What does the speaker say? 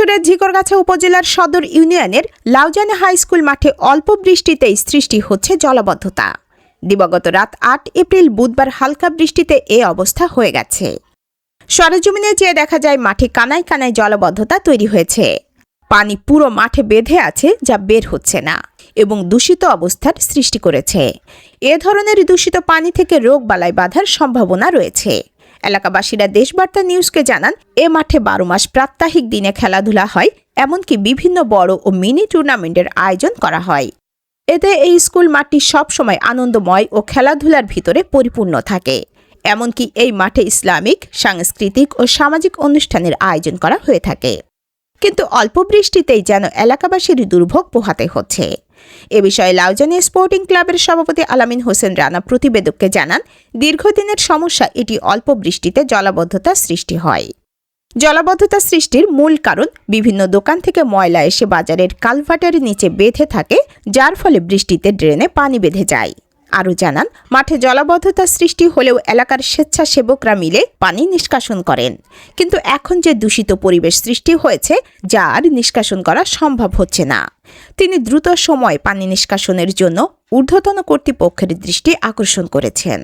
যশোরের ঝিকরগাছা উপজেলার সদর ইউনিয়নের লাউজানে হাই স্কুল মাঠে অল্প বৃষ্টিতেই সৃষ্টি হচ্ছে জলাবদ্ধতা। দিবাগত রাত ৮ এপ্রিল বুধবার হালকা বৃষ্টিতে এ অবস্থা হয়ে গেছে। সরেজমিনে যেয়ে দেখা যায় মাঠে কানায় কানায় জলাবদ্ধতা তৈরি হয়েছে। পানি পুরো মাঠে বেঁধে আছে, যা বের হচ্ছে না এবং দূষিত অবস্থার সৃষ্টি করেছে। এ ধরনের দূষিত পানি থেকে রোগবালাই বাঁধার সম্ভাবনা রয়েছে। এলাকাবাসীরা দেশবার্তা নিউজকে জানান, এ মাঠে ১২ মাস প্রাত্যহিক দিনে খেলাধুলা হয়, এমনকি বিভিন্ন বড় ও মিনি টুর্নামেন্টের আয়োজন করা হয়। এতে এই স্কুল মাঠটি সবসময় আনন্দময় ও খেলাধুলার ভিতরে পরিপূর্ণ থাকে। এমনকি এই মাঠে ইসলামিক, সাংস্কৃতিক ও সামাজিক অনুষ্ঠানের আয়োজন করা হয়ে থাকে। কিন্তু অল্প বৃষ্টিতেই যেন এলাকাবাসীর দুর্ভোগ পোহাতে হচ্ছে। এ বিষয়ে লাউজানি স্পোর্টিং ক্লাবের সভাপতি আলামিন হোসেন রানা প্রতিবেদককে জানান, দীর্ঘদিনের সমস্যা এটি অল্প বৃষ্টিতে জলাবদ্ধতা সৃষ্টি হয়। জলাবদ্ধতা সৃষ্টির মূল কারণ বিভিন্ন দোকান থেকে ময়লা এসে বাজারের কালভার্টের নিচে বেঁধে থাকে, যার ফলে বৃষ্টিতে ড্রেনে পানি বেঁধে যায়। আরও জানান, মাঠে জলাবদ্ধতা সৃষ্টি হলেও এলাকার স্বেচ্ছাসেবকরা মিলে পানি নিষ্কাশন করেন, কিন্তু এখন যে দূষিত পরিবেশ সৃষ্টি হয়েছে, যার নিষ্কাশন করা সম্ভব হচ্ছে না। তিনি দ্রুত সময়ে পানি নিষ্কাশনের জন্য ঊর্ধ্বতন কর্তৃপক্ষের দৃষ্টি আকর্ষণ করেছেন।